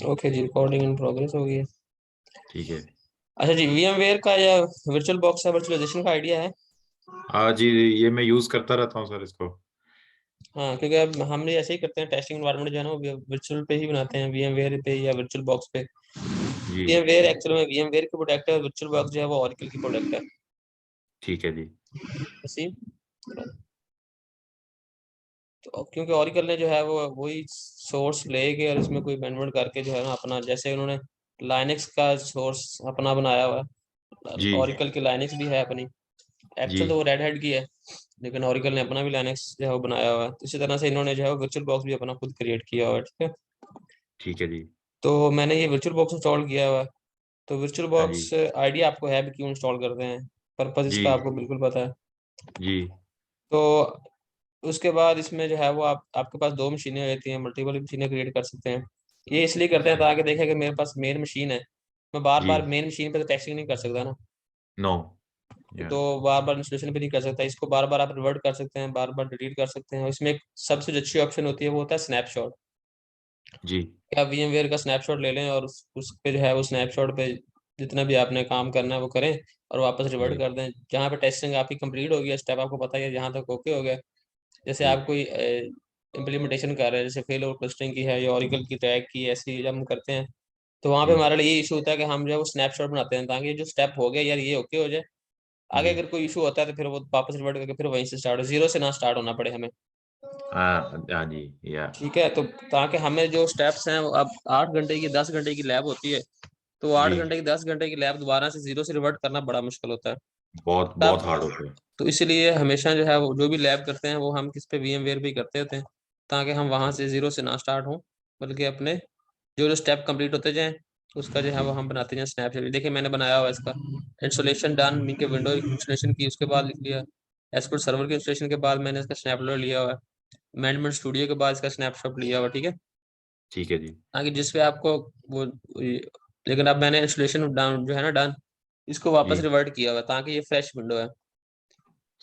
Okay जी, recording in progress हो गई है। ठीक है। अच्छा जी, VMware का या वर्चुअल बॉक्स का वर्चुअलाइजेशन का आइडिया है? हाँ जी, ये मैं यूज करता रहता हूँ सर इसको। हाँ, क्योंकि अब हम भी ऐसे ही करते हैं, टेस्टिंग एनवायरनमेंट जो है ना वो वर्चुअल पे ही बनाते हैं, VMware पे या वर्चुअल बॉक्स पे। जी। VMware एक्चुअल में VMware की प्रोडक्ट है, वर्चुअल बॉक्स जो है वो ऑरेकल की प्रोडक्ट है। ठीक है जी। इसी तो क्योंकि ऑरेकल ने जो है वो वही सोर्स लेके और इसमें कोई अमेंडमेंट करके जो है ना अपना, जैसे उन्होंने लाइनेक्स का सोर्स अपना बनाया हुआ है, जी। ऑरेकल की लाइनेक्स भी है अपनी। जी। एक्चुअल तो वो रेड हैट की है, लेकिन ऑरेकल ने अपना भी लाइनेक्स जो है वो बनाया हुआ है। तो इसी तरह से इन्होंने जो है वर्चुअल बॉक्स भी अपना खुद क्रिएट किया हुआ है, ठीक है। ठीक है जी। तो मैंने ये वर्चुअल बॉक्स इंस्टॉल किया हुआ है। तो वर्चुअल हाँ जी। बॉक्स आइडिया आपको है भी क्यों इंस्टॉल करते हैं, पर्पज जी। इसका आपको बिल्कुल पता है। जी। तो उसके बाद इसमें जो है वो आपके पास दो मशीनें रहती हैं, मल्टीपल मशीनें क्रिएट कर सकते हैं। ये इसलिए करते हैं ताकि देखें कि मेरे पास मेन मशीन है, मैं बार जी। बार मेन मशीन पे तो टेस्टिंग नहीं कर सकता ना। नो। या। तो बार बार इंस्टॉलेशन भी नहीं कर सकता, इसको बार बार आप रिवर्ट कर सकते हैं, बार बार डिलीट कर सकते हैं। और इसमें एक सबसे जो अच्छी ऑप्शन होती है वो होता है स्नैपशॉट। जी। आप VMware का स्नैपशॉट ले लें और उस पे जो है वो स्नैपशॉट पे जितना भी आपने काम करना है वो करें और वापस रिवर्ट जी। कर दें। जहाँ पे टेस्टिंग आपकी कंप्लीट हो गई, स्टेप आपको पता है यहाँ तक ओके हो गया। जैसे जी। आप कोई इम्प्लीमेंटेशन कर रहे हैं, जैसे फेल और क्लस्टरिंग की है या ओरेकल की टैग की, ऐसी जब हम करते हैं तो वहाँ पे जी। हमारे लिए ये इशू होता है कि हम जो है वो स्नैपशॉट बनाते हैं ताकि जो स्टेप हो गया यार ये ओके हो जाए। आगे जी। अगर कोई इशू होता है तो फिर वो वापस रिवर्ट करके फिर वहीं से स्टार्ट हो, जीरो से ना स्टार्ट होना पड़े हमें। हाँ हाँ जी। या। ठीक है, तो ताकि हमें जो स्टेप्स हैं वो अब 8 घंटे की 10 घंटे की लैब होती है, तो आठ जी। घंटे की 10 घंटे की लैब दोबारा से जीरो से रिवर्ट करना बड़ा मुश्किल होता है। बहुत तब बहुत हार्ड होता है। तो इसीलिए हमेशा जो है वो जो भी लैब करते हैं वो हम किस पे VMware पे ही करते होते हैं, ताकि हम वहां जी। से जीरो से ना स्टार्ट हों, बल्कि अपने जो जो स्टेप कंप्लीट होते जाएं उसका जो है वो जी। हम बनाते जाएं स्नैपशॉट। देखिए मैंने बनाया हुआ है इसका इंस्टॉलेशन डन, मीन के विंडो इंस्टॉलेशन की उसके बाद लिख लिया, एसक्यूएल सर्वर के इंस्टॉलेशन के बाद मैंने इसका स्नैपशॉट लिया हुआ है, मैनेजमेंट स्टूडियो के बाद इसका स्नैपशॉट लिया हुआ है, ठीक है। ठीक है जी। ताकि जिस पे आपको वो लेकिन अब मैंने इंस्टॉलेशन डाउन जो है ना डन, इसको जी। वापस रिवर्ट किया हुआ है ताकि ये फ्रेश विंडो है।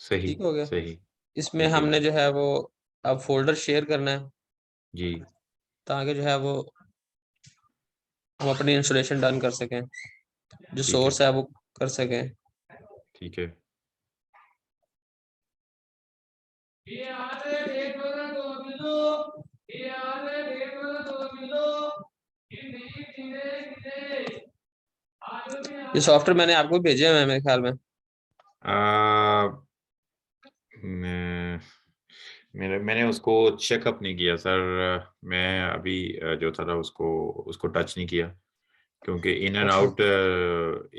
सही। ठीक हो गया। सही। इसमें ठीक है हमने जी। जो है वो अब फोल्डर शेयर करना है जी। ताकि जो है वो हम अपनी इंस्टॉलेशन डन कर सकें, जो ठीक है। सोर्स है वो कर सकें। ठीक है। ये सॉफ्टवेयर मैंने आपको भेजे हुए हैं मेरे ख्याल में। आ, मैं- मैंने उसको चेकअप नहीं किया सर। मैं अभी जो था उसको उसको टच नहीं किया, क्योंकि इन एंड ओके। आउट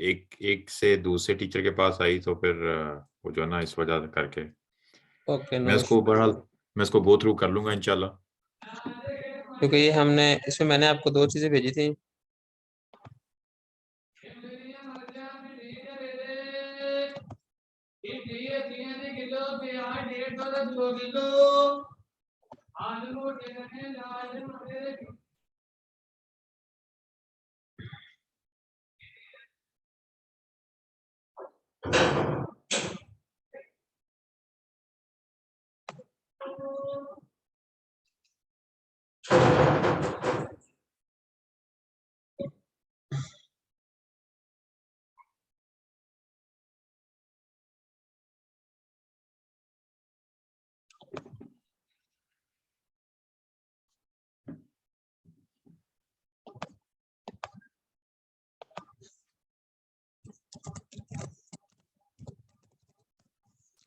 एक एक से दूसरे टीचर के पास आई, तो फिर वो जो है ना इस वजह से करके ओके, मैं नो इसको इशू। बहरहाल मैं इसको गो थ्रू कर लूंगा इंशाल्लाह। क्योंकि ये हमने इसमें मैंने आपको दो चीजें भेजी थी।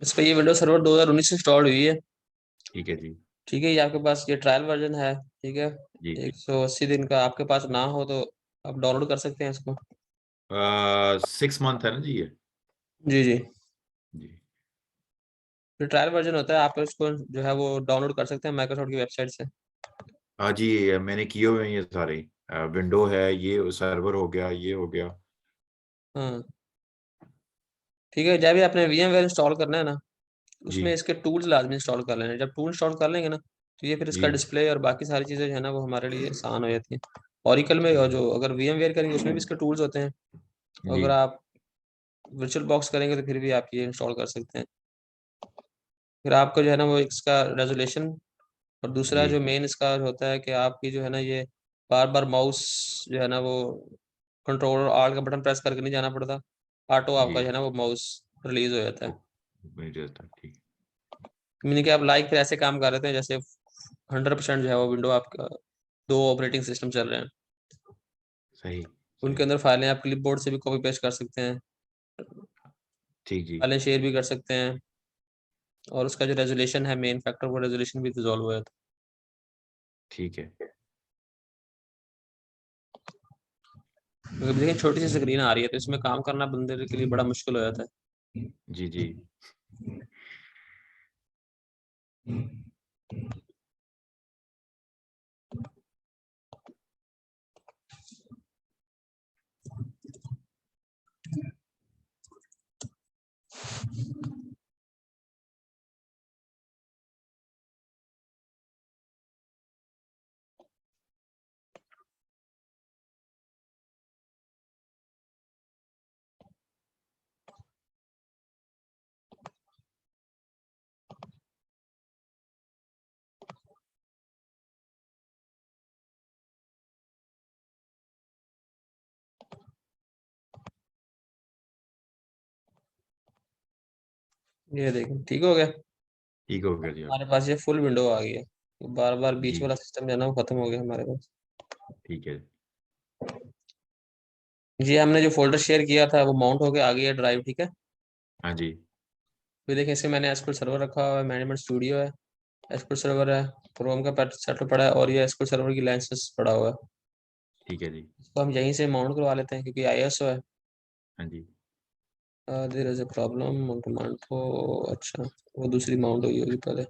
इस पे ये विंडोज सर्वर 2019 से इंस्टॉल हुई है। ठीक है जी। ठीक है, ये आपके पास ये ट्रायल वर्जन है, ठीक है। जी। 180 दिन का आपके पास ना हो तो आप डाउनलोड कर सकते हैं इसको। 6 मंथ है ना जी ये? जी जी। जी। जो ट्रायल वर्जन होता है आप इसको जो है वो डाउनलोड कर सकते हैं माइक्रोसॉफ्ट की वेबसाइट से। हाँ जी, मैंने किए हुए हैं ये सारे। विंडो है, ये सर्वर हो गया, ये हो गया। हाँ, ठीक है। जब भी आपने VMware इंस्टॉल करना है ना, जी। उसमें इसके टूल्स लाजमी इंस्टॉल कर लेना है। जब टूल इंस्टॉल कर लेंगे ना तो ये फिर जी। इसका डिस्प्ले और बाकी सारी चीज़ें जो है ना वो हमारे लिए आसान हो जाती हैं। ऑरिकल में और ठीक है। जो अगर VMware करेंगे उसमें भी इसके टूल्स होते हैं। जी। अगर आप वर्चुअल बॉक्स करेंगे तो फिर भी आप ये इंस्टॉल कर सकते हैं। फिर आपको जो है ना वो इसका रेजोल्यूशन और दूसरा जी। जो मेन इसका होता है कि आपकी जो है ना ये बार बार माउस जो है ना वो कंट्रोल और आल्ट का बटन प्रेस करके नहीं जाना पड़ता, ऑटो आपका जो जी है ना वो माउस रिलीज हो जाता है। ठीक। मीनिंग कि आप लाइक फिर ऐसे काम कर रहे थे जैसे 100% जो है वो विंडो आपका 2 ऑपरेटिंग सिस्टम चल रहे हैं। सही उनके सही। अंदर फाइलें आप क्लिपबोर्ड से भी कॉपी पेस्ट कर सकते हैं, ठीक जी। फाइलें शेयर भी कर सकते हैं, और उसका जो रेजोल्यूशन है मेन फैक्टर वो रेजोल्यूशन भी रिजॉल्व हुआ था। ठीक है। क्योंकि देखिए छोटी सी स्क्रीन आ रही है तो इसमें काम करना बंदे के लिए बड़ा मुश्किल हो जाता है। जी जी। ये देखें ठीक हो गया। ठीक हो गया जी हमारे आपका। पास ये फुल विंडो आ गई है, बार बार बीच जी वाला सिस्टम जो है ना वो खत्म हो गया हमारे पास। ठीक है। जी हमने जो फोल्डर शेयर किया था वो माउंट होके आ गया है ड्राइव, ठीक है। हाँ जी। फिर देखिए इसमें मैंने एसक्यूएल सर्वर रखा हुआ है, मैनेजमेंट स्टूडियो है, एसक्यूएल सर्वर है, क्रोम का सेटअप पड़ा है, और ये एसक्यूएल सर्वर की लाइसेंस पड़ा हुआ है। ठीक है जी। तो हम यहीं से माउंट करवा लेते हैं क्योंकि आईएसओ है। हाँ जी। There is a problem mount तो, अच्छा वो दूसरी माउंट हुई होगी पहले।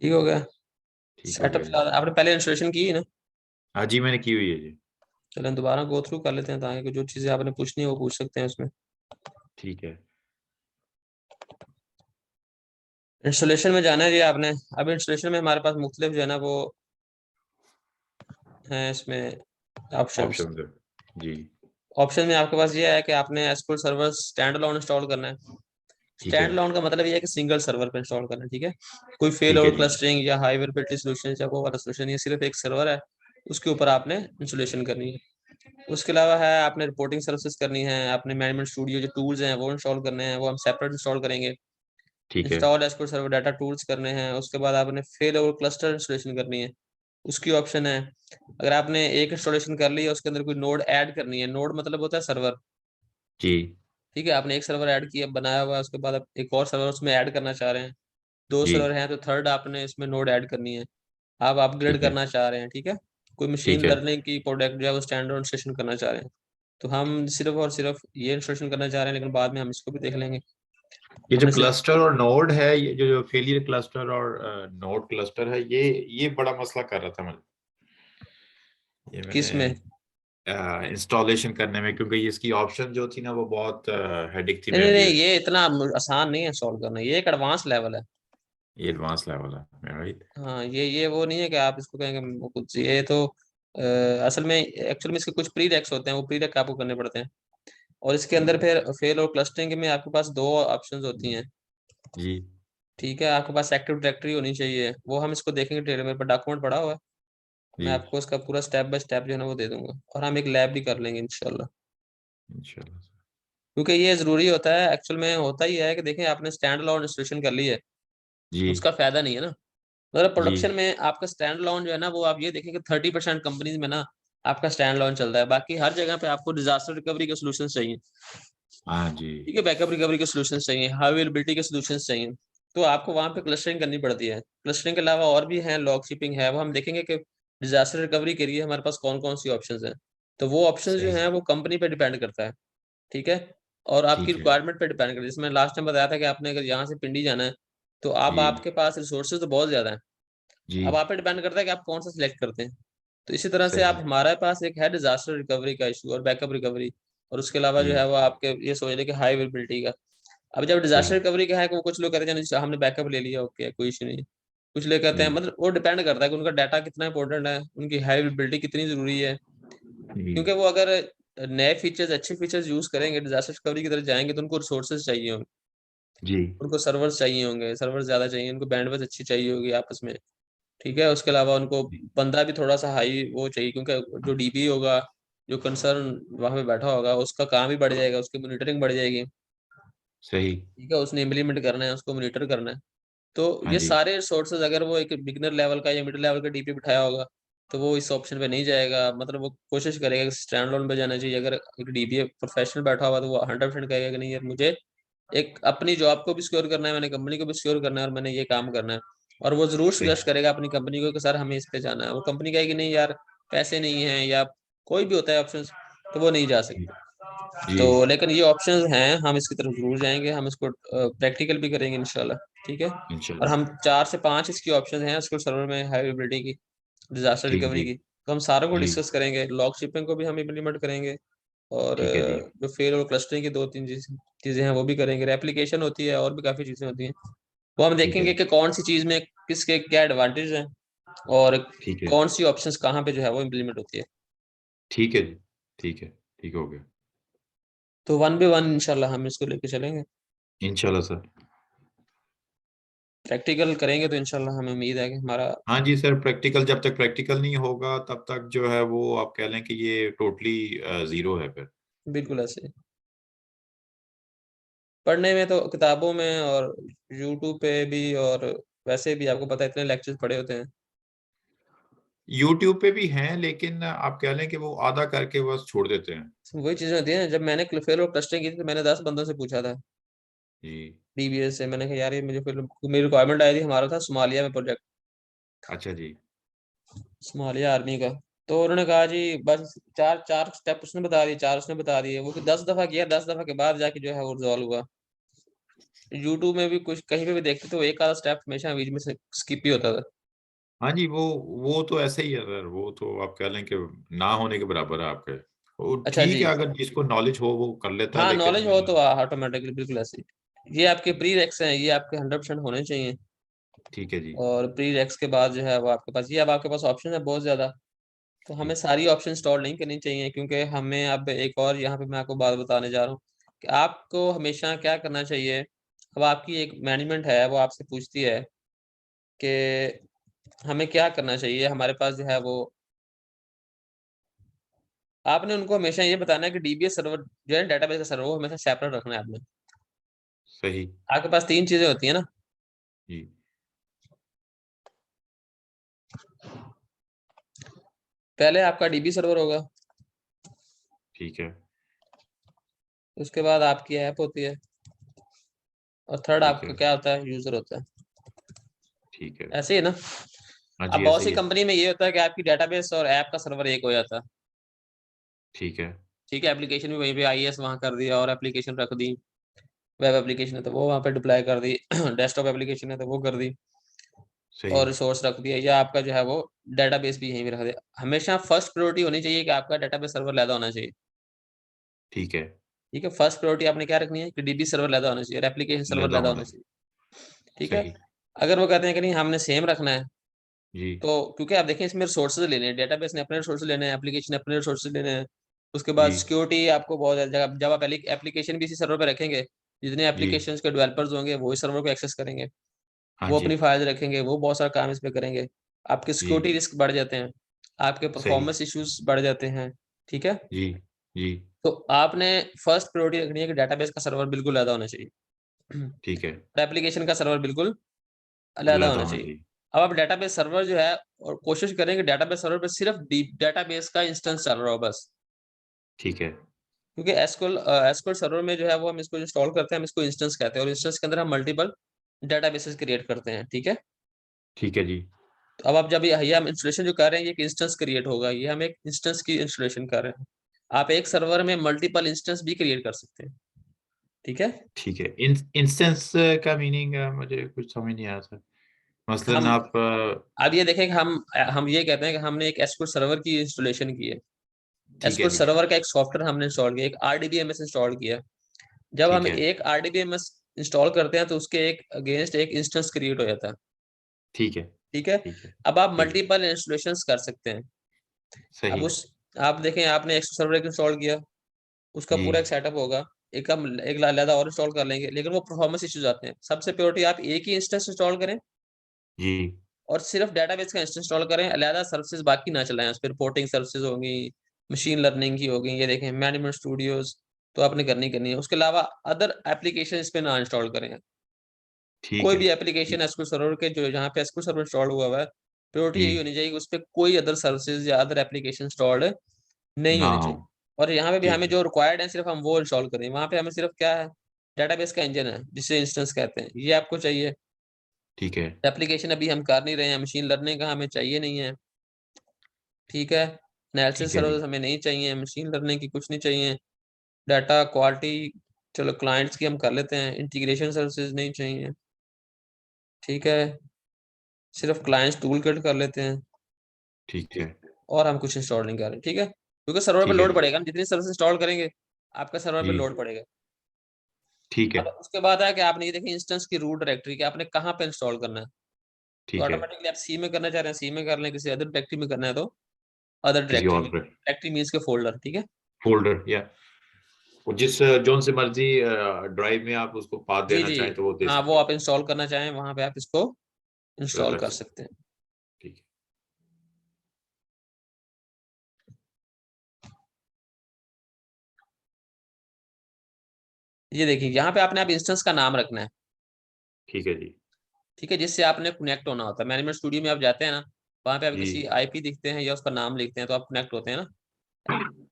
ठीक हो गया। ठीक हो सेटअप गया जी। आपने पहले इंस्टॉलेशन की है ना। हाँ जी मैंने की हुई है जी। चलें दोबारा गो थ्रू कर लेते हैं ताकि जो चीज़ें आपने पूछनी है वो पूछ सकते हैं उसमें। ठीक है। इंस्टॉलेशन में जाना है जी आपने। अब इंस्टॉलेशन में हमारे पास मुख्तलिफ जो है ना वो है इसमें ऑप्शंस। ऑप्शन जी। ऑप्शन में आपके पास ये है कि आपने SQL server stand alone install करना है। ठीक है। स्टैंड अलोन का मतलब ये है कि सिंगल सर्वर पे इंस्टॉल करना है, ठीक है। कोई फेल ठीक है ओवर जी। क्लस्टरिंग या हाई अवेलेबिलिटी सॉल्यूशन या वो वाला सॉल्यूशन, ये सिर्फ एक सर्वर है, उसके ऊपर आपने इंस्टॉलेशन करनी है। उसके अलावा है आपने रिपोर्टिंग सर्विसेज करनी है, आपने मैनेजमेंट स्टूडियो जो टूल्स हैं वो इंस्टॉल करने हैं, वो हम सेपरेट इंस्टॉल करेंगे। ठीक है। Install SQL server data tools करने हैं। उसके बाद आपने फेल ओवर क्लस्टर इंस्टॉलेशन करनी है, उसकी ऑप्शन है। अगर आपने एक इंस्टॉलेशन कर ली है उसके अंदर कोई नोड ऐड करनी है, नोड मतलब होता है सर्वर, जी ठीक है। आपने एक सर्वर ऐड किया बनाया हुआ है, उसके बाद आप एक और सर्वर उसमें ऐड करना चाह रहे हैं, दो जी। सर्वर हैं तो थर्ड आपने इसमें नोड ऐड करनी है। आप अपग्रेड ठीक है। करना चाह रहे हैं, ठीक है। कोई मशीन ठीक है। लर्निंग की प्रोडक्ट जो है वो स्टैंडर्ड इंस्टॉलेशन करना चाह रहे हैं, तो हम सिर्फ और सिर्फ ये इंस्टॉलेशन करना चाह रहे हैं, लेकिन बाद में हम इसको भी देख लेंगे। ये जो हमने सिर्फ क्लस्टर और नोड है, ये जो जो फेलियर क्लस्टर और नोड क्लस्टर है, ये बड़ा मसला कर रहा था मुझे। ये मैंने किस में। इंस्टॉलेशन करने में, क्योंकि इसकी ऑप्शन जो थी ना वो बहुत हेडिक थी नहीं मेरे नहीं नहीं, लिए। ये इतना आसान नहीं है सॉल्व करना, ये एक एडवांस लेवल है। ये एडवांस लेवल है राइट। हाँ ये वो नहीं है कि आप इसको कहेंगे वो कुछ ये तो असल में एक्चुअल में इसके कुछ प्री रेक्स होते हैं, वो प्री रेक आपको करने पड़ते हैं। और इसके अंदर फिर फेल और क्लस्टरिंग में आपके पास दो ऑप्शंस होती हैं, जी ठीक है। आपके पास एक्टिव डायरेक्टरी होनी चाहिए, वो हम इसको देखेंगे ट्रेलर, मेरे पर डॉक्यूमेंट पड़ा हुआ है। जी। मैं आपको इसका पूरा स्टेप बाय स्टेप जो है ना वो दे दूंगा, और हम एक लैब भी कर लेंगे इंशाल्लाह। इंशाल्लाह। क्योंकि ये जरूरी होता है, एक्चुअल में होता ही है कि देखें आपने स्टैंड अलोन इंस्टॉलेशन कर ली है, जी उसका फायदा नहीं है ना। मतलब जी। प्रोडक्शन में आपका स्टैंड अलोन जो है ना वो आप ये देखें कि 30% कंपनीज में ना आपका स्टैंड अलोन चलता है, बाकी हर जगह पे आपको डिजास्टर रिकवरी के सोल्यूशन चाहिए, हाँ जी। ठीक है। बैकअप रिकवरी के सोल्यूशन चाहिए, हाई अवेलेबिलिटी के सोल्यूशन चाहिए, तो आपको वहां पे क्लस्टरिंग करनी पड़ती है। क्लस्टरिंग के अलावा और भी है, लॉग शिपिंग है, वो हम देखेंगे कि डिजास्टर रिकवरी के लिए हमारे पास कौन कौन सी ऑप्शंस हैं। तो वो ऑप्शंस जो सही। हैं वो कंपनी पे डिपेंड करता है, ठीक है। और आपकी ठीक है। रिक्वायरमेंट पे डिपेंड करता है, जिसमें लास्ट टाइम बताया था कि आपने अगर यहाँ से पिंडी जाना है तो अब जी आपके पास रिसोर्सेज तो बहुत ज्यादा है, जी, अब आप पे डिपेंड करता है कि आप कौन सा सिलेक्ट करते हैं। तो इसी तरह से आप सही। हमारे पास एक है डिजास्टर रिकवरी का इशू और बैकअप रिकवरी, और उसके अलावा जो है जी, वो आपके ये समझ लें कि हाई अवेलेबिलिटी का। अब जब डिजास्टर सही। रिकवरी का है कि वो कुछ लोग कहते हैं "चलो, हमने बैकअप ले लिया, ओके कोई इशू नहीं है।" कुछ लोग कहते हैं, जी, मतलब वो डिपेंड करता है कि उनका डाटा कितना इंपॉर्टेंट है, उनकी हाई अवेलेबिलिटी कितनी जरूरी है। जी, क्योंकि वो अगर नए फीचर्स, अच्छे फीचर्स यूज करेंगे, डिजास्टर रिकवरी की तरफ जाएंगे, तो उनको रिसोर्सेज चाहिए होंगे, जी, उनको सर्वर्स चाहिए होंगे, सर्वर ज्यादा चाहिए, उनको बैंडविड्थ अच्छी चाहिए होगी आपस में। ठीक है, उसके अलावा उनको जी, बंदा भी थोड़ा सा हाई वो चाहिए, क्योंकि जो डीबी होगा, जो कंसर्न वहां पे बैठा होगा, उसका काम भी बढ़ जाएगा, उसकी मॉनिटरिंग बढ़ जाएगी। सही। ठीक है, उसने इम्प्लीमेंट करना है, उसको मॉनिटर करना है। तो हाँ ये जी, सारे रिसोर्सेज अगर वो एक बिगिनर लेवल का या मिडिल लेवल का डीपी बिठाया होगा, तो वो इस ऑप्शन पे नहीं जाएगा। मतलब वो कोशिश करेगा कि स्टैंड अलोन पे जाना चाहिए। अगर एक डीबी प्रोफेशनल बैठा हुआ, तो वो 100% कहेगा कि नहीं यार, मुझे एक अपनी जॉब को भी सिक्योर करना है, मैंने कंपनी को भी सिक्योर करना है, और मैंने ये काम करना है। और वो ज़रूर सही। सजेस्ट करेगा अपनी कंपनी को कि सर हमें इस पे जाना है। वो कंपनी कहेगी नहीं यार, पैसे नहीं हैं, या कोई भी होता है ऑप्शंस, तो वो नहीं जा जी, सकता। जी, तो लेकिन ये ऑप्शंस हैं, हम इसकी तरफ ज़रूर जाएँगे, हम इसको प्रैक्टिकल भी करेंगे इंशाल्लाह, ठीक है? और इंशाल्लाह। हम 4 से 5 इसकी ऑप्शंस हैं एसक्यूएल सर्वर में, हाई अवेलेबिलिटी की, डिज़ास्टर ठीक है रिकवरी जी, की। तो हम सारों को जी, डिस्कस करेंगे, लॉग शिपिंग को भी हम इम्प्लीमेंट करेंगे, और ठीक है जी, जो फेल और क्लस्टरिंग की 2-3 चीज़ें हैं वो भी करेंगे। रेप्लिकेशन होती है, और भी काफ़ी चीज़ें होती हैं। वो हम ठीक है, देखेंगे कि कौन-सी चीज़ में किसके क्या एडवांटेज हैं, और ठीक है, कौन-सी ऑप्शंस कहाँ पे जो है वो इम्प्लीमेंट होती है। ठीक है जी, ठीक हो गया। तो वन बाय वन इंशाल्लाह हम इसको लेके चलेंगे। इंशाल्लाह सर। प्रैक्टिकल करेंगे तो इंशाल्लाह हमें उम्मीद है कि हमारा हाँ जी सर, प्रैक्टिकल जब तक प्रैक्टिकल नहीं होगा तब तक जो है वो आप कह लें कि ये टोटली ज़ीरो है फिर। बिल्कुल ऐसे ही। पढ़ने में तो किताबों में और यूट्यूब पे भी, और वैसे भी आपको पता है इतने लेक्चर्स पड़े होते हैं। यूट्यूब पे भी हैं लेकिन आप कह लें कि वो आधा करके बस छोड़ देते हैं। वही चीज़ें होती हैं, जब मैंने फेल और क्लस्टरिंग की थी, तो मैंने 10 बंदों से पूछा था, जी, डीबीएस से। मैंने कहा यार ये मुझे फिर मेरी रिक्वायरमेंट आई थी, हमारा था सोमालिया में प्रोजेक्ट, अच्छा जी, सोमालिया आर्मी का। तो उन्होंने कहा जी बस 4 4 स्टेप उसने बता दिए, 4 उसने बता दिए। वो 10 दफ़ा किया, 10 दफ़ा के बाद जाके जो है वो रिज़ॉल्व हुआ। यूट्यूब में भी कुछ कहीं पे भी देखते तो एक आधा स्टेप हमेशा बीच में से स्किप ही होता था। हाँ जी, वो तो ऐसे ही है सर, वो तो आप कह लें कि ना होने के बराबर है आपके। वो अच्छा ठीक जी। है अगर जिसको नॉलेज हो वो कर लेता है हाँ, नॉलेज हो तो लेकिन ऑटोमेटिकली बिल्कुल ऐसे ही। ये आपके प्री-रेक्स हैं, ये आपके 100% होने चाहिए। ठीक है जी, और प्री-रेक्स के बाद जो है वो आपके पास, ये अब आपके पास ऑप्शन है बहुत ज़्यादा। तो हमें जी, सारी ऑप्शन इंस्टॉल नहीं करनी चाहिए, क्योंकि हमें अब एक और यहाँ पे मैं आपको बात बताने जा रहा हूँ कि आपको हमेशा क्या करना चाहिए। अब आपकी एक मैनेजमेंट है, वो आपसे पूछती है कि हमें क्या करना चाहिए। हमारे पास जो है वो, आपने उनको हमेशा ये बताना है कि डीबीएस सर्वर जो है, डेटाबेस का सर्वर, वो हमेशा सेपरेट रखना है आपने। सही, आपके पास 3 चीज़ें होती हैं ना। जी, पहले आपका डीबी सर्वर होगा, ठीक है, उसके बाद आपकी ऐप होती है, और थर्ड ठीक आपका है, क्या होता है, यूज़र होता है। ठीक है। ऐसे ही है ना? हाँ अब जी, बहुत ऐसे सी ही है। कंपनी में ये होता है कि आपकी डेटाबेस और ऐप का सर्वर एक हो जाता है। ठीक है, ठीक है, एप्लीकेशन भी वहीं पे आईएएस वहाँ कर दिया, और एप्लीकेशन रख दी। वेब एप्लीकेशन है तो वो वहाँ पे डिप्लॉय कर दी। डेस्कटॉप एप्लीकेशन है तो वो कर दी, सही, और रिसोर्स रख दिया, या आपका जो है वो डेटाबेस भी यहीं पे रख दिया। हमेशा फर्स्ट प्रायोरिटी होनी चाहिए कि आपका डेटाबेस सर्वर लैदा होना चाहिए। ठीक है, ठीक है, फर्स्ट प्रायोरिटी आपने क्या रखनी है कि डीबी सर्वर लैदा होना चाहिए, और एप्लीकेशन सर्वर लदा लैदा होना होना चाहिए। चाहिए। ठीक है? सही, अगर वो कहते हैं कि नहीं हमने सेम रखना है, जी, तो क्योंकि आप देखें इसमें रिसोर्सेज लेने हैं, डेटाबेस ने अपने रिसोर्सेज लेने हैं, एप्लीकेशन ने अपने रिसोर्सेज लेने हैं। उसके बाद जी, सिक्योरिटी आपको बहुत ज़्यादा जगह, जब आप एप्लीकेशन भी इसी सर्वर पे रखेंगे, जितने जी, एप्लीकेशंस के डेवलपर्स होंगे वो इस सर्वर को एक्सेस करेंगे। हाँ वो जी, अपनी फाइल्स रखेंगे, वो बहुत सारा काम इस पे करेंगे। आपके जी, सिक्योरिटी रिस्क बढ़ जाते हैं, आपके सही, परफॉर्मेंस इश्यूज़ बढ़ जाते हैं। ठीक है? जी, जी, तो आपने फर्स्ट प्रायोरिटी रखनी है कि डेटाबेस का सर्वर बिल्कुल अलग होना चाहिए। ठीक है, एप्लीकेशन का सर्वर बिल्कुल अलग लदा होना होना चाहिए। चाहिए। अब आप डेटाबेस सर्वर जो है, और कोशिश करें कि डेटाबेस सर्वर पे सिर्फ डी डेटाबेस का इंस्टेंस चल रहा हो बस। ठीक है, क्योंकि एसक्यूएल सर्वर में जो है वो हम इसको इंस्टॉल करते हैं, हम इसको इंस्टेंस कहते हैं, और इंस्टेंस के अंदर हम मल्टीपल डेटाबेसेस क्रिएट करते हैं। ठीक है? ठीक है जी, तो अब आप जब ये हम इंस्टॉलेशन जो कर रहे हैं, ये एक इंस्टेंस क्रिएट होगा, ये हम एक इंस्टेंस की इंस्टॉलेशन कर रहे हैं। आप एक सर्वर में मल्टीपल इंस्टेंस भी क्रिएट कर सकते हैं। ठीक है? ठीक है। इंस्टेंस का मीनिंग मुझे कुछ समझ नहीं आया सर। मसलन हम आप अब ये देखें कि हम ये कहते हैं कि हमने एक एसक्यूएल सर्वर की इंस्टॉलेशन की है। ठीक है एसक्यूएल जी, सर्वर का एक सॉफ्टवेयर हमने इंस्टॉल किया, एक आरडीबीएमएस इंस्टॉल किया। जब ठीक हम है, एक आरडीबीएमएस इंस्टॉल करते हैं तो उसके एक अगेंस्ट एक इंस्टेंस क्रिएट हो जाता है। ठीक है, ठीक है। ठीक है, अब आप ठीक है, मल्टीपल इंस्टॉलेशंस कर सकते हैं। अब सही, उस आप देखें आपने एक सर्वर इंस्टॉल किया, उसका जी, पूरा एक सेटअप होगा। एक हम एक अलग और इंस्टॉल कर लेंगे, लेकिन वो परफॉर्मेंस इश्यूज आते हैं। सबसे प्रायोरिटी आप एक ही इंस्टेंस इंस्टॉल करें जी, और सिर्फ डेटाबेस का इंस्टेंस इंस्टॉल करें, अलग सर्विसेज बाकी ना चलाएं। उस पर रिपोर्टिंग सर्विसेज होंगी, मशीन लर्निंग की होगी, ये देखें मैनेजमेंट स्टूडियोज तो आपने करनी है। उसके अलावा अदर एप्लीकेशन इस पे ना इंस्टॉल करें। ठीक कोई है, भी एप्लीकेशन ठीक, एसक्यूएल सर्वर के जो जहाँ पे एसक्यूएल सर्वर इंस्टॉल हुआ है, प्रायोरिटी यही जी, होनी चाहिए कि उस पे कोई अदर सर्विसेज या अदर एप्लीकेशन इंस्टॉल्ड नहीं ना होनी हो, चाहिए। और यहाँ पे भी ठीक हमें है, जो रिक्वायर्ड है सिर्फ हम वो इंस्टॉल करें। वहाँ पे हमें सिर्फ क्या है, डेटाबेस का इंजन है जिसे इंस्टेंस कहते हैं, ये आपको चाहिए। ठीक है, एप्लीकेशन अभी हम कर नहीं रहे हैं, मशीन लर्निंग का हमें चाहिए नहीं है। ठीक है। एनालिसिस ठीक है जी, सर्विस हमें नहीं चाहिए, मशीन लर्निंग की कुछ नहीं चाहिए। डाटा क्वालिटी चलो क्लाइंट्स की हम कर लेते हैं, इंटीग्रेशन सर्विसेज नहीं चाहिए। ठीक है। सिर्फ क्लाइंट्स टूल किट कर लेते हैं। ठीक है, और हम कुछ इंस्टॉल नहीं कर रहे। ठीक है, क्योंकि सर्वर पे ठीक है लोड जी, पड़ेगा, हम जितनी सर्विस इंस्टॉल करेंगे आपका सर्वर पे जी, लोड पड़ेगा। ठीक है, अब उसके बाद है कि आपने ये देखिए इंस्टेंस की रूट डायरेक्टरी कि आपने कहाँ पे इंस्टॉल करना है। तो ठीक है, ऑटोमेटिकली आप सी में करना चाह रहे हैं सी में कर लें, किसी अदर डायरेक्टरी में करना है तो अदर किसी डायरेक्टरी और में। पे डायरेक्टरी मीन्स के फोल्डर। ठीक है। फ़ोल्डर या वो जिस जोन से मर्ज़ी ड्राइव में आप उसको पाथ जी देना जी। चाहें तो वो दे हाँ, वो सकते हैं। आप इंस्टॉल करना चाहें वहां पे आप इसको इंस्टॉल रख कर सकते सकते हैं। ठीक है, ये देखिए यहाँ पे आपने आप इंस्टेंस का नाम रखना है। ठीक है जी, ठीक है, जिससे आपने कनेक्ट होना होता है। मैनेजमेंट स्टूडियो में आप जाते हैं ना, वहाँ पे आप किसी जी, आईपी दिखते हैं या उसका नाम लिखते हैं तो आप कनेक्ट होते हैं ना।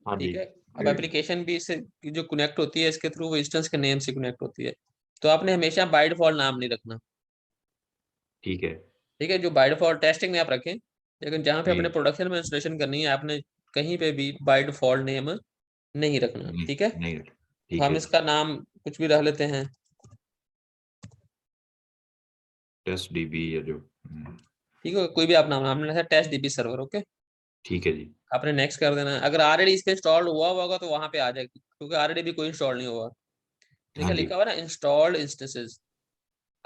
हाँ जी, ठीक है। अब एप्लीकेशन भी इससे की जो कनेक्ट होती है इसके थ्रू, वो इंस्टेंस के नेम से कनेक्ट होती है। तो आपने हमेशा बाय डिफॉल्ट नाम नहीं रखना। ठीक है, ठीक है, जो बाय डिफॉल्ट टेस्टिंग में आप रखें, लेकिन जहाँ पे अपने जी, प्रोडक्शन में इंस्टॉलेशन करनी है आपने कहीं पे भी बाय डिफॉल्ट नेम नहीं रखना। नहीं, ठीक है। नहीं, तो ठीक हम है जी, इसका नाम कुछ भी रख लेते हैं। टेस्ट डीबी या जो ठीक है, कोई भी आप नाम नाम लेना, टेस्ट डीबी सर्वर। ओके। ठीक है जी, आपने नेक्स्ट कर देना है। अगर ऑलरेडी इस पे इंस्टॉल हुआ होगा तो वहां पे आ जाएगी, क्योंकि ऑलरेडी भी कोई इंस्टॉल नहीं हुआ। हाँ देखा जी, लिखा हुआ ना इंस्टॉल्ड इंस्टेंसेस।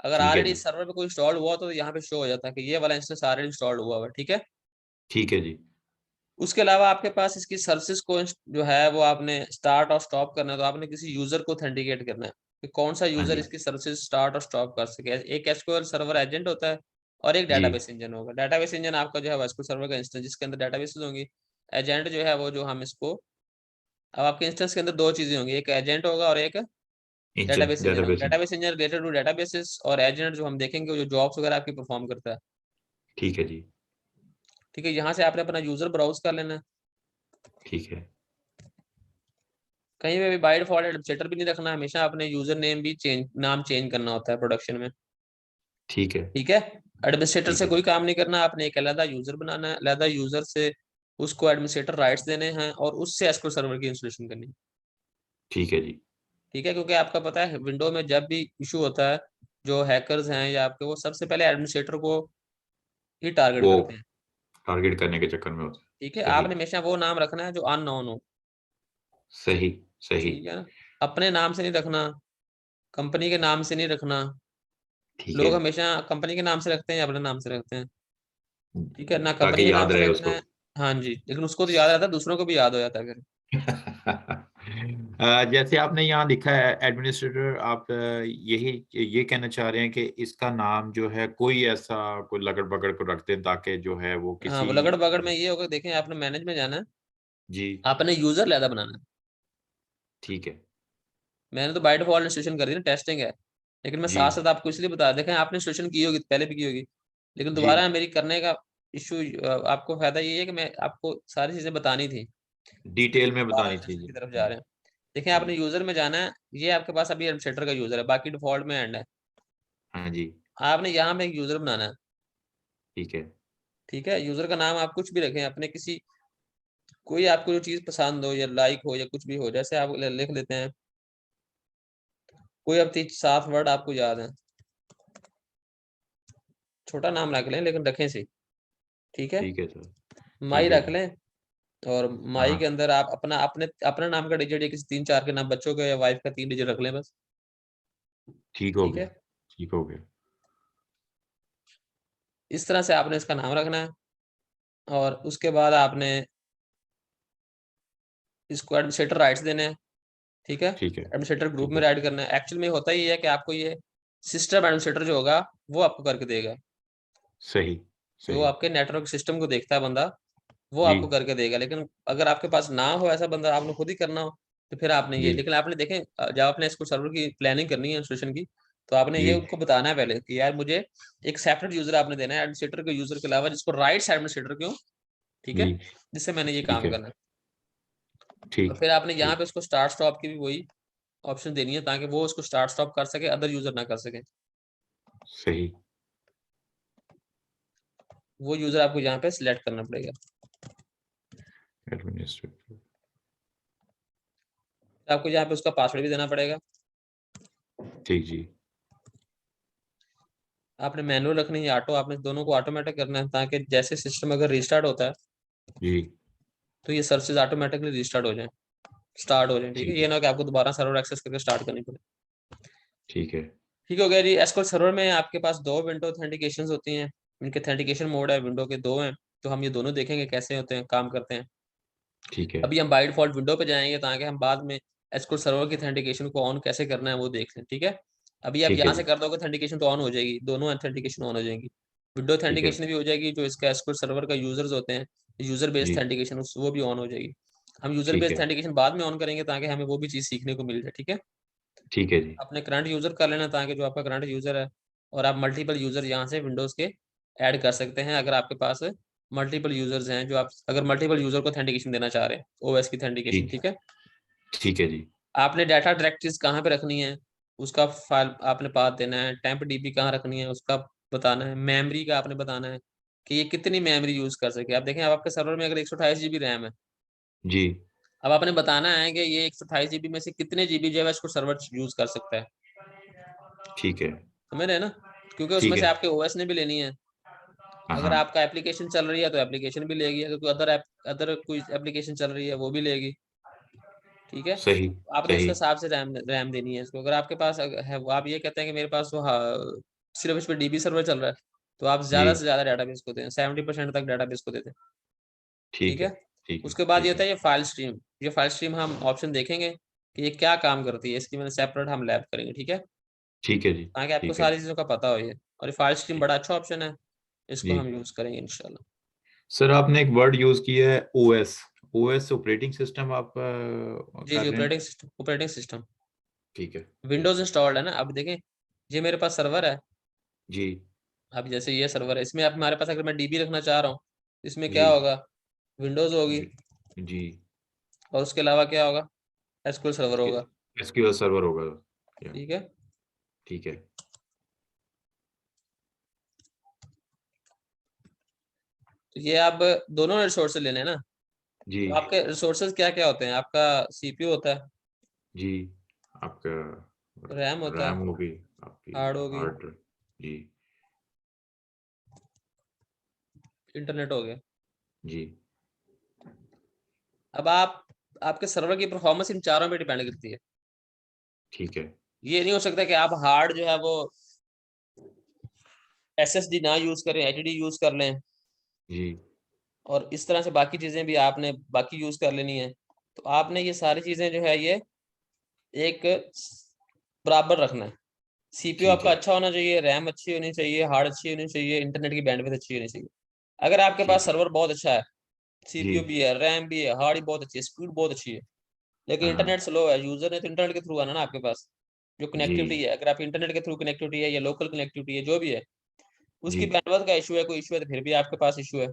अगर ठीक है ऑलरेडी जी, सर्वर पे कोई इंस्टॉल हुआ तो यहाँ पे शो हो जाता है कि ये वाला इंस्टेंस ऑलरेडी इंस्टॉल्ड हुआ है। ठीक है। ठीक है जी, उसके अलावा आपके पास इसकी सर्विसेज को जो है वो आपने स्टार्ट और स्टॉप करना है, तो आपने किसी यूजर को ऑथेंटिकेट करना है कि कौन सा हाँ यूजर जी, इसकी सर्विसेज स्टार्ट और स्टॉप कर सके। एक एसक्यूएल सर्वर एजेंट होता है और एक जी, डेटाबेस इंजन होगा। डेटाबेस इंजन आपका जो है एसक्यूएल सर्वर का इंस्टेंस जिसके अंदर डेटाबेसेस होंगी। एजेंट जो है वो जो हम इसको, अब आपके इंस्टेंस के अंदर दो चीजें होंगी, एक एजेंट होगा और एक इंजन डेटाबेस इंजन होगा। Database database engine related to databases, और एजेंट जो हम देखेंगे वो जो जॉब्स वगैरह आपकी परफॉर्म करता है। ठीक है जी, ठीक है, यहाँ से आपने अपना यूजर ब्राउज कर लेना है। ठीक है, कहीं पे भी बाय डिफॉल्ट एडमिनिस्ट्रेटर भी नहीं रखना, हमेशा अपने यूजर नेम भी नाम चेंज करना होता है प्रोडक्शन में। ठीक है, ठीक है। एडमिनिस्ट्रेटर ठीक से है कोई जी, काम नहीं करना, आपने एक अलग यूजर बनाना है, अलग यूजर से उसको एडमिनिस्ट्रेटर राइट्स देने हैं और उससे एसक्यूएल सर्वर की इंस्टॉलेशन करनी है। ठीक है जी, ठीक है, क्योंकि आपका पता है विंडो में जब भी इशू होता है, जो हैकर्स हैं या आपके, वो सबसे पहले एडमिनिस्ट्रेटर को ही टारगेट वो करते हैं। टारगेट करने के चक्कर में होता है। ठीक है, सही, आपने हमेशा वो नाम रखना है जो अननोन हो। सही, सही, ठीक है ना। अपने नाम से नहीं रखना, कंपनी के नाम से नहीं रखना। ठीक लोग है, हमेशा कंपनी के नाम से रखते हैं या अपने नाम से रखते हैं। ठीक है ना, कंपनी ताकि के नाम याद से रहे रखना उसको। है। हाँ जी, लेकिन उसको तो याद रहता है, दूसरों को भी याद हो जाता है फिर। जैसे आपने यहाँ लिखा है एडमिनिस्ट्रेटर, आप यही ये कहना चाह रहे हैं कि इसका नाम जो है कोई ऐसा कोई लगड़ बगड़ को रख दें ताकि जो है वो हाँ, किसी वो लगड़ बगड़ में ये होगा, देखें आपने मैनेज में जाना है, जी आपने यूजर लैदा बनाना है। ठीक है मैंने तो बाय डिफॉल्ट इंस्टॉलेशन कर दी ना, टेस्टिंग है। लेकिन मैं जी साथ साथ आपको इसलिए बता देखें, आपने इंस्टॉलेशन की होगी पहले भी की होगी, लेकिन जी दोबारा मेरी करने का इशू, आपको फायदा ये है कि मैं आपको सारी चीजें बतानी थी। डिटेल में दोबारा बतानी थी इंस्टॉलेशन जी की तरफ जा रहे हैं। देखिए जी आपने यूजर में जाना है, ये आपके पास अभी एडमिनिस्ट्रेटर का यूजर है, बाकी डिफॉल्ट में एंड है। हाँ जी आपने यहाँ पे एक यूजर बनाना है। ठीक है ठीक है, यूजर का नाम आप कुछ भी रखें अपने किसी, कोई आपको जो चीज पसंद हो या लाइक हो या कुछ भी हो, जैसे आप लिख लेते हैं कोई अब 7 वर्ड आपको याद है। छोटा नाम रख लें लेकिन रखें सही, ठीक है। ठीक है सर। माई ठीक है रख जी। लें, और हाँ माई हाँ, के अंदर आप अपना नाम का डिजिट या किसी 3-4 के नाम, बच्चों के या वाइफ का 3 डिजिट रख लें बस, ठीक हो ठीक गया। है। ठीक हो गया। इस तरह से आपने इसका नाम रखना है, और उसके बाद आपने इसको एडमिनिस्ट्रेटर राइट्स देने हैं, ठीक है। ठीक है। एडमिनिस्ट्रेटर ग्रुप ठीक में है। ऐड करना है। एक्चुअल में होता ही है कि आपको ये सिस्टम एडमिनिस्ट्रेटर जो होगा वो आपको करके देगा, सही। जो सही। आपके नेटवर्क सिस्टम को देखता है बंदा, वो जी। आपको करके देगा। लेकिन अगर आपके पास ना हो ऐसा बंदा, आपने खुद ही करना हो, तो फिर आपने ये, जी। लेकिन आपने देखें जब आपने इसको सर्वर की प्लानिंग करनी है इंस्टॉलेशन की, तो आपने जी। ये उनको बताना है पहले कि यार मुझे एक सेपरेट यूजर आपने देना है एडमिनिस्ट्रेटर के यूजर के अलावा, जिसको राइट्स एडमिनिस्ट्रेटर क्यों, ठीक जी। है, जिससे मैंने ये ठीक काम है। करना है। और ठीक। फिर आपने यहाँ ठीक। पे उसको स्टार्ट स्टॉप की भी वही ऑप्शन देनी है, ताकि वो उसको स्टार्ट स्टॉप कर सके, अदर यूजर ना कर सके। सही। वो यूजर आपको यहाँ पे सिलेक्ट करना पड़ेगा। एडमिनिस्ट्रेटर। आपको यहाँ पे उसका पासवर्ड भी देना पड़ेगा। ठीक जी। आपने मैनुअल रखनी है, ऑटो, आपने दोनों को ऑटोमेटिक करना है, ताकि जैसे सिस्टम अगर रिस्टार्ट होता है जी। तो ये सर्विसेज ऑटोमेटिकली रिस्टार्ट हो जाए, स्टार्ट हो जाए, ठीक है। ठीक ये है। ना हो कि आपको दोबारा सर्वर एक्सेस करके स्टार्ट करनी पड़े। ठीक है। ठीक हो गया जी। एसक्यूएल सर्वर में आपके पास दो विंडो ऑथेंटिकेशन होती हैं, इनके ऑथेंटिकेशन मोड है विंडो के दो हैं, तो हम ये दोनों देखेंगे कैसे होते हैं, काम करते हैं। ठीक है। अभी हम बाय डिफॉल्ट विंडो पे जाएंगे, ताकि हम बाद में एसक्यूएल सर्वर की ऑथेंटिकेशन को ऑन कैसे करना है वो देख लें, ठीक है। अभी आप ठीक है यहाँ से जी। कर दोगे ऑथेंटिकेशन तो ऑन हो जाएगी, दोनों ऑथेंटिकेशन ऑन हो जाएंगी। विंडो ठीक है। ऑथेंटिकेशन भी हो जाएगी, जो इसका एसक्यूएल सर्वर का यूजर्स होते हैं, यूजर बेस्ड जी। ऑथेंटिकेशन, वो भी ऑन हो जाएगी। हम यूजर ठीक बेस्ड है। ऑथेंटिकेशन बाद में ऑन करेंगे, ताकि हमें वो भी चीज सीखने को मिल जाए, ठीक है। ठीक है जी। अपने करंट यूजर कर लेना, ताकि जो आपका करंट यूजर है, और आप मल्टीपल यूजर यहाँ से विंडोज के ऐड कर सकते हैं, अगर आपके पास मल्टीपल यूजर्स हैं, जो आप अगर मल्टीपल यूजर को ऑथेंटिकेशन देना चाह रहे हैं, ओएस की ऑथेंटिकेशन, ठीक। ठीक है। ठीक है जी। आपने डाटा डायरेक्टरीज कहाँ पे रखनी है, उसका फाइल आपने पाथ देना है। टेम्प डीबी कहाँ रखनी है उसका बताना है। मेमोरी का आपने बताना है कि ये कितनी मेमोरी यूज कर सके। आप देखें, अब आपके सर्वर में अगर 128 GB रैम है, जी। अब आपने बताना है कि ये 128 GB में से कितने जीबी जो है इसको सर्वर यूज कर सकता है, ठीक है। समझ रहे हैं ना, क्योंकि उसमें ठीक से है। आपके ओएस ने भी लेनी है। हाँ अगर हाँ। आपका एप्लीकेशन चल रही है तो एप्लीकेशन भी लेगी, अगर कोई अदर कोई एप्लीकेशन चल रही है वो भी लेगी, ठीक है। सही। आपने उसके सही। हिसाब से रैम रैम देनी है इसको। अगर आपके पास है, वो आप ये कहते हैं कि मेरे पास तो सिर्फ इस पे डीबी सर्वर चल रहा है, तो आप जी। ज्यादा से ज्यादा डाटाबेस को दें, 70% तक डाटाबेस को देते हैं, ठीक ठीक है। है। ठीक है। उसके बाद ये ठीक होता है। है ये फाइल स्ट्रीम। ये फाइल स्ट्रीम हम ऑप्शन देखेंगे कि ये क्या काम करती है, इसकी मैंने सेपरेट हम लैब करेंगे, ठीक है, ठीक है जी। ताकि आपको ठीक है। सारी चीजों का पता हो ये। और ये फाइल स्ट्रीम ठीक। बड़ा अच्छा ऑप्शन है, इसको जी। हम यूज करेंगे इंशाल्लाह। सर आपने एक वर्ड यूज किया है ओएस। ओएस ऑपरेटिंग सिस्टम आप जी कर जी, रहे हैं। ऑपरेटिंग सिस्टम ठीक है। ठीक विंडोज है। इंस्टॉल्ड है ना। अब देखें, ये मेरे पास सर्वर है। जी। अब जैसे ये सर्वर है, इसमें अब हमारे पास अगर मैं डीबी रखना चाह रहा हूँ, इसमें जी। क्या होगा, विंडोज होगी, जी। जी। और उसके अलावा क्या होगा, एसक्यूएल सर्वर इसके होगा, एसक्यूएल सर्वर होगा। या। ठीक है। ठीक है। तो ये आप दोनों रिसोर्सेज लेने हैं ना। जी। तो आपके रिसोर्सेज क्या क्या होते हैं, आपका सीपीयू होता है, जी। आपका रैम होता है, रैम होगी, आपकी हार्ड होगी, हार्ड। जी। इंटरनेट हो गया। जी। अब आपके सर्वर की परफॉर्मेंस इन चारों पे डिपेंड करती है। ठीक है। ये नहीं हो सकता कि आप हार्ड जो है वो एसएसडी ना यूज करें, एचडी यूज कर लें, जी। और इस तरह से बाकी चीजें भी आपने बाकी यूज कर लेनी है। तो आपने ये सारी चीजें जो है ये एक बराबर रखना है। सीपीयू ठीक आपका है। अच्छा होना चाहिए, रैम अच्छी होनी चाहिए, हार्ड अच्छी होनी चाहिए, इंटरनेट की बैंडविड्थ अच्छी होनी चाहिए। अगर आपके पास ठीक है। सर्वर बहुत अच्छा है, जी। सीपीयू भी है, रैम भी है, हार्ड भी बहुत अच्छी है, स्पीड बहुत अच्छी है, लेकिन हाँ। इंटरनेट स्लो है, यूजर ने तो इंटरनेट के थ्रू आना ना आपके पास, जो जी। कनेक्टिविटी है, अगर आप इंटरनेट के थ्रू कनेक्टिविटी है या लोकल कनेक्टिविटी है जो भी है, जी। उसकी बैंडविड्थ का इशू है, कोई इशू है, तो फिर भी आपके पास इशू है।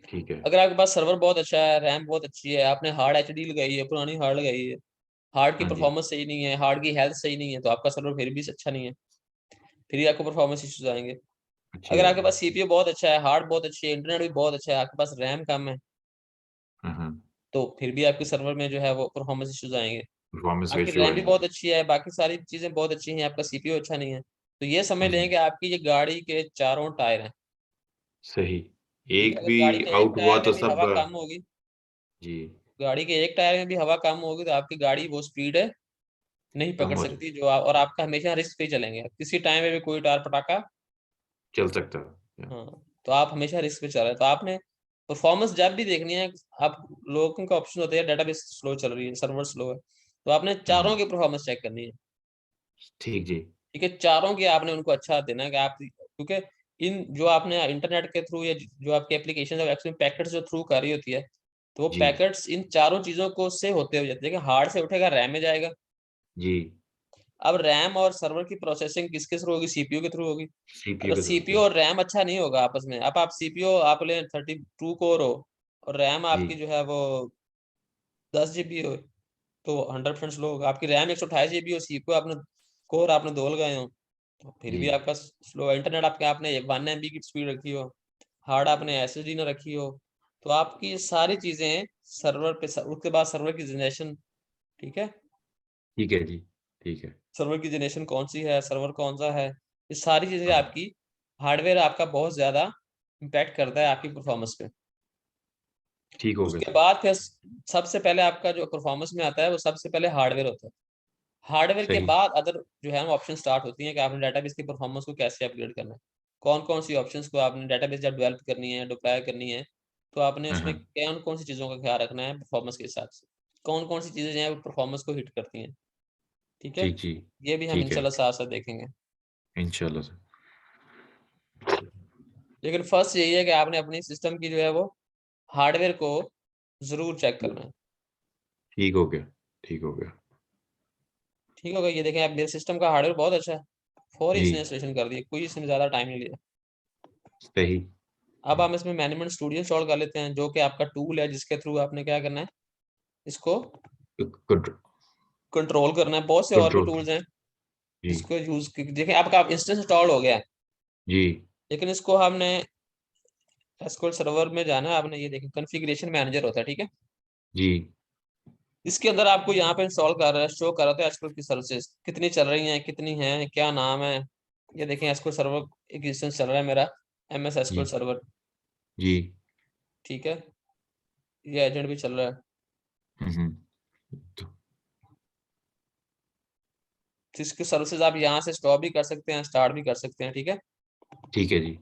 ठीक है। अगर आपके पास सर्वर बहुत अच्छा है, रैम बहुत अच्छी है, आपने हार्ड एचडी लगाई है, पुरानी हार्ड लगाई है, हार्ड की हाँ जी। परफॉर्मेंस सही नहीं है, हार्ड की हेल्थ सही नहीं है, तो आपका सर्वर फिर भी अच्छा नहीं है, फिर ही आपको परफॉर्मेंस इश्यूज आएंगे। अच्छी अगर आपके आएगी। पास सीपीयू बहुत अच्छा है, हार्ड बहुत अच्छी है, इंटरनेट भी बहुत अच्छा है, आपके पास रैम कम है, हाँ हाँ। तो फिर भी आपके सर्वर में जो है वो परफॉर्मेंस इश्यूज आएंगे। परफॉर्मेंस आपकी इशू रैम भी आएंगे। बहुत अच्छी है, बाकी सारी चीजें बहुत अच्छी हैं, आपका सीपीयू अच्छा नहीं है, तो ये समझ लें कि आपकी ये गाड़ी के चारों टायर हैं। सही। ठीक है, एक अगर भी गाड़ी के एक आउट हुआ टायर में तो भी सब। हवा कम होगी, जी। गाड़ी के एक टायर में भी हवा कम होगी तो आपकी गाड़ी वो स्पीड है नहीं कम पकड़ हो सकती, जाए। जो आप, और आपका हमेशा रिस्क पे ही चलेंगे, किसी टाइम में भी कोई टायर पटाखा। चल सकता है। हाँ, तो आप हमेशा रिस्क पे चल रहे हैं, तो आपने परफॉर्मेंस जब भी देखनी है, आप लोगों का ऑप्शन होता है डेटाबेस स्लो चल रही है, सर्वर स्लो है, तो आपने चारों हम्म, की परफॉर्मेंस चेक करनी है। ठीक जी। ठीक है, चारों की आपने उनको अच्छा देना है कि आप, क्योंकि इन जो आपने इंटरनेट के थ्रू या जो आपकी एप्लीकेशन है एक्चुअली पैकेट्स जो थ्रू कर रही होती है, तो वो जी। पैकेट्स इन चारों चीजों को से होते हुए जाते हैं कि हार्ड से उठेगा रैम में जाएगा। जी। अब रैम और सर्वर की प्रोसेसिंग किसके थ्रू होगी? सीपीयू के थ्रू होगी। सीपीयू अगर के थ्रू सीपीयू पे। और रैम अच्छा नहीं होगा आपस में, अब आप सीपीयू आप ले 32 कोर हो और रैम जी। आपकी जो है वो 10 GB हो, तो 100% स्लो होगा। आपकी रैम 128 GB हो, सीपीयू आपने कोर आपने 2 लगाए हो, तो फिर जी। भी आपका स्लो है। इंटरनेट आपके आपने 1 MB की स्पीड रखी हो, हार्ड आपने एसएसडी ना रखी हो, तो आपकी सारी चीजें सर्वर पे उसके बाद सर्वर की जनरेशन। ठीक है, ठीक है जी। ठीक है। सर्वर की जनरेशन कौन सी है, सर्वर कौन सा है, ये सारी चीजें हाँ, आपकी, हार्डवेयर आपका बहुत ज्यादा इम्पैक्ट करता है आपकी परफॉर्मेंस पे। ठीक हो गया उसके सर। बाद फिर सबसे पहले आपका जो परफॉर्मेंस में आता है वो सबसे पहले हार्डवेयर होता है। हार्डवेयर के सही। बाद अदर जो है ऑप्शन स्टार्ट होती हैं कि आपने डेटाबेस की परफॉर्मेंस को कैसे अपग्रेड करना है, कौन कौन सी ऑप्शंस को आपने डेटाबेस जब डेवलप करनी है, डिप्लॉय करनी है, तो आपने हाँ, उसमें हाँ। कौन कौन सी चीज़ों का ख्याल रखना है परफॉर्मेंस के हिसाब से, कौन कौन सी चीज़ें जो है वो परफॉर्मेंस को हिट करती हैं। ठीक है, ठीक जी। ये भी हम ठीक है। इंशाल्लाह साथ साथ देखेंगे। इंशाल्लाह सर। लेकिन फर्स्ट यही है कि आपने अपनी सिस्टम की जो है वो हार्डवेयर को जरूर चेक करना है। ठीक हो गया। ठीक हो गया। ठीक होगा, ये देखें आप, मेरे सिस्टम का हार्डवेयर बहुत अच्छा है, फौरी जी। इसने इंस्टॉलेशन कर दिया, कोई इसमें ज़्यादा टाइम नहीं लिया। सही। अब हम इसमें मैनेजमेंट स्टूडियो इंस्टॉल कर लेते हैं, जो कि आपका टूल है जिसके थ्रू आपने क्या करना है, इसको कंट्रोल करना है। बहुत से और भी कंट्रोल। टूल्स हैं जी। जिसको यूज, देखिए आपका इंस्टेंस इंस्टॉल हो गया है, जी। लेकिन इसको हमने एसक्यूएल सर्वर में जाना है, आपने ये देखिए कॉन्फ़िगरेशन मैनेजर होता है, ठीक है। जी। इसके अंदर आपको यहाँ पे इंस्टॉल कर रहा है, शो कर रहा है एसक्यूएल की सर्विसेज कितनी चल रही हैं, कितनी हैं, क्या नाम है। ये देखें एसक्यूएल सर्वर एक इंस्टेंस चल रहा है मेरा, एमएस एसक्यूएल जी। सर्वर। जी। ठीक है, ये एजेंट भी चल रहा है। हम्म। तो तो इसकी सर्विसेज आप यहाँ से स्टॉप भी कर सकते हैं, स्टार्ट भी कर सकते हैं। ठीक है, ठीक है जी।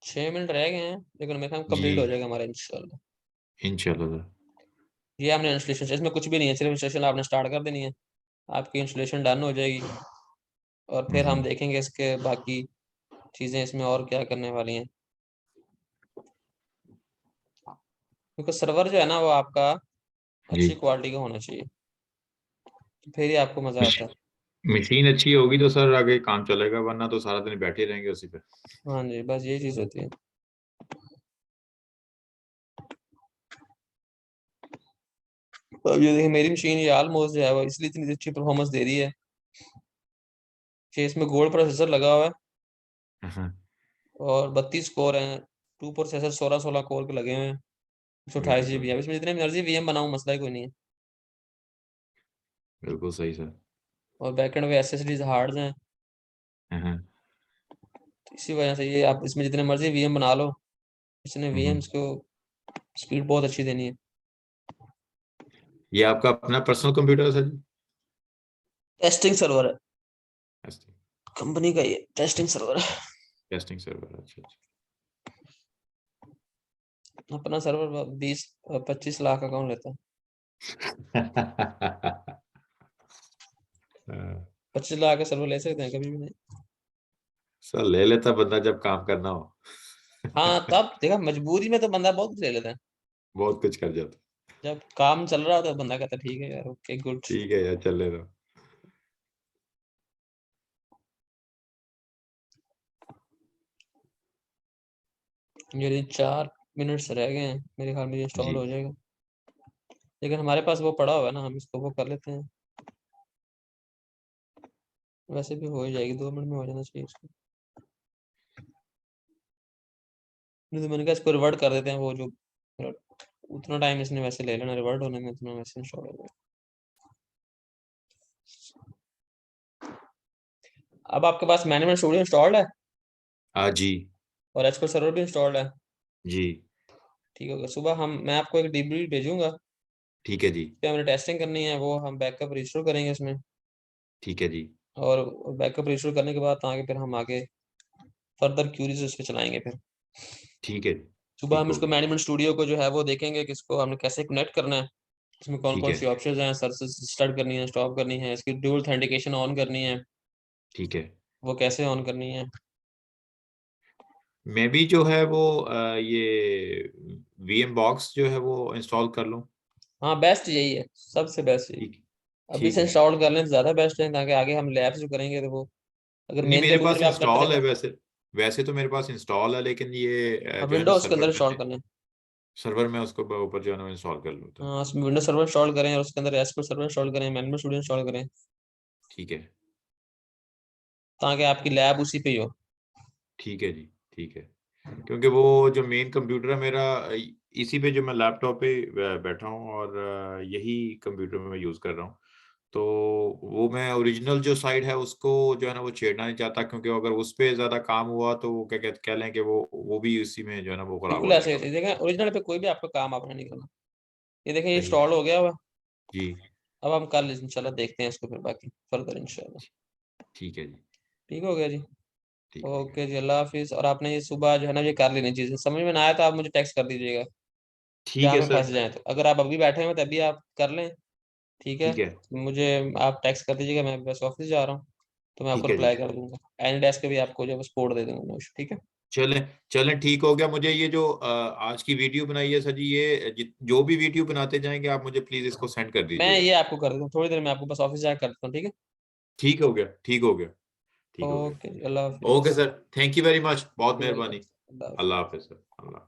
6 मिनट रह गए हैं, लेकिन मेरे ख्याल जी। कंप्लीट हो जाएगा हमारा इंशाल्लाह। इंशाल्लाह सर। ये हमने इंस्टॉलेशन, इसमें कुछ भी नहीं है, सिर्फ इंस्टॉलेशन आपने स्टार्ट कर देनी है, आपकी इंस्टॉलेशन डन हो जाएगी, और फिर हम हम्म। देखेंगे इसके बाकी चीज़ें इसमें और क्या करने वाली हैं। क्योंकि सर्वर जो है ना वो आपका जी। अच्छी क्वालिटी का होना चाहिए, तो फिर ही आपको मज़ा आता है। मशीन अच्छी होगी तो सर आगे काम चलेगा, वरना तो सारा दिन बैठे रहेंगे उसी पे। हाँ जी, बस यही चीज़ होती है। तो अब ये देखिए मेरी मशीन ये ऑलमोस्ट जो है वो इसलिए इतनी अच्छी परफॉर्मेंस दे रही है कि इसमें गोल्ड प्रोसेसर लगा हुआ है हाँ। और 32 कोर हैं, टू प्रोसेसर 16 16 कोर के लगे हुए हैं, 128 GB है। बिल्कुल। अब इसमें जितने मर्जी वीएम बनाऊं मसला ही कोई नहीं है। बिल्कुल सही सर। और बैकएंड में एसएसडीज हार्ड हैं, हाँ। तो इसी वजह से ये आप इसमें जितने मर्जी वीएम बना लो, इसने हम्म। वीएम्स को स्पीड बहुत अच्छी देनी है। ये आपका अपना पर्सनल कंप्यूटर है सर जी? टेस्टिंग सर्वर है, टेस्टिंग। कंपनी का ये टेस्टिंग सर्वर है। टेस्टिंग सर्वर, अच्छा अच्छा। अपना सर्वर 20 25 लाख का कौन लेता है? 25 लाख का सर्वर ले सकते हैं कभी भी नहीं। सर ले लेता बंदा जब काम करना हो। हाँ, तब देखा मजबूरी में तो बंदा बहुत कुछ ले लेता है, बहुत कुछ कर जाता। जब काम चल रहा होता है तो बंदा कहता है ठीक है यार, ओके गुड। ठीक है यार, चले दो। ये 4 मिनट्स रह गए हैं, मेरे ख्याल में ये इंस्टॉल जी। हो जाएगा, लेकिन हमारे पास वो पड़ा हुआ है ना, हम इसको वो कर लेते हैं। वैसे भी हो ही जाएगी, 2 मिनट में हो जाना चाहिए इसको। नहीं तो मैंने कहा इसको रिवर्ट कर देते हैं, वो जो उतना टाइम इसने वैसे ले लेना रिवर्ट होने में, उतना वैसे इंस्टॉल हो जाएगा। अब आपके पास मैनेजमेंट स्टूडियो इंस्टॉल्ड है हाँ जी। और एसक्यूएल सर्वर भी इंस्टॉल्ड है। जी। ठीक होगा, सुबह मैं आपको एक डीबी भेजूंगा, ठीक है जी। पे हमने टेस्टिंग करनी है, वो हम बैकअप रिस्टोर करेंगे इसमें, ठीक है जी। और बैकअप रिस्टोर करने के बाद आगे फिर हम आगे फर्दर क्यूरीज उस पे चलाएंगे। फिर ठीक है। सुबह ठीक हम हो इसको गया। मैनेजमेंट स्टूडियो को जो है वो देखेंगे कि इसको हमने कैसे कनेक्ट करना है, इसमें कौन ठीक कौन है। सी ऑप्शंस हैं, सर्विसेज स्टार्ट करनी है, स्टॉप करनी है, इसकी ड्यूल ऑथेंटिकेशन ऑन करनी है, ठीक है। वो कैसे ऑन करनी है। मैं भी जो है वो ये VM बॉक्स जो है वो इंस्टॉल कर लूँ। हाँ बेस्ट यही है, सबसे बेस्ट यही। ठीक। अभी ठीक से है। इंस्टॉल कर लें तो ज़्यादा बेस्ट है, ताकि आगे हम लैब्स जो करेंगे तो वो अगर नहीं, मेन मेरे कंप्यूटर पास पे आप करते इंस्टॉल है रहेंगे। वैसे। वैसे तो मेरे पास इंस्टॉल है, लेकिन ये हाँ जो है ना विंडोज के अंदर सर्वर इंस्टॉल में, करना है। सर्वर में उसको ऊपर जो है ना इंस्टॉल कर लूँ तो। हाँ उसमें विंडोज सर्वर इंस्टॉल करें और उसके अंदर एसक्यूएल सर्वर इंस्टॉल करें, मैनेजमेंट स्टूडियो इंस्टॉल करें, ठीक है। ताकि आपकी लैब उसी पे ही हो। ठीक है जी। ठीक है। क्योंकि वो जो मेन कंप्यूटर है मेरा, इसी पे जो मैं लैपटॉप पे बैठा हूँ, और यही कंप्यूटर में मैं यूज़ कर रहा हूँ। तो वो मैं ओरिजिनल जो साइड है उसको जो है ना वो छेड़ना नहीं चाहता, क्योंकि अगर उस पे ज़्यादा काम हुआ तो वो क्या कहते कह लें कि वो भी उसी में जो है ना वो खराब बिल्कुल हो ऐसे जाएगा। ही देखें, ओरिजिनल पे कोई भी आपका काम आपने नहीं करना। ये देखें, ये सही। इंस्टॉल हो गया हुआ। जी। अब हम कल इंशाल्लाह देखते हैं इसको, फिर बाकी फर्दर इंशाल्लाह। ठीक है जी। ठीक हो गया जी। ठीक हो गया। ओके जी, अल्लाह हाफिज़। और आपने ये सुबह जो है ना ये कर लेनी चीज़ें, समझ में ना आए तो आप मुझे टेक्स्ट कर दीजिएगा, ठीक जहाँ है पे सर। फंस जाए तो। अगर आप अभी बैठे हो तभी आप कर लें, ठीक है। ठीक है। मुझे आप टेक्स्ट कर दीजिएगा, मैं बस ऑफिस जा रहा हूँ, तो मैं आपको ठीक है जी। रिप्लाई कर दूंगा। एनी डेस्क पे भी आपको जो है सपोर्ट दे दूंगा, ठीक है। चलें। चलें, ठीक हो गया। मुझे ये जो आज की वीडियो बनाई है सर जी, ये जो भी वीडियो बनाते जाएंगे आप मुझे प्लीज इसको सेंड कर मैं दीजिएगा। ये आपको कर देता हूँ थोड़ी देर में, आपको बस ऑफिस जाकर कर देता हूँ, ठीक है। ठीक हो गया। ठीक हो गया। ठीक हो ओके जी, अल्लाह गया। ओके हाफिज़। Sir, thank you very much, बहुत वेलकम। मेहरबानी। अल्लाह हाफिज सर। अल्लाह।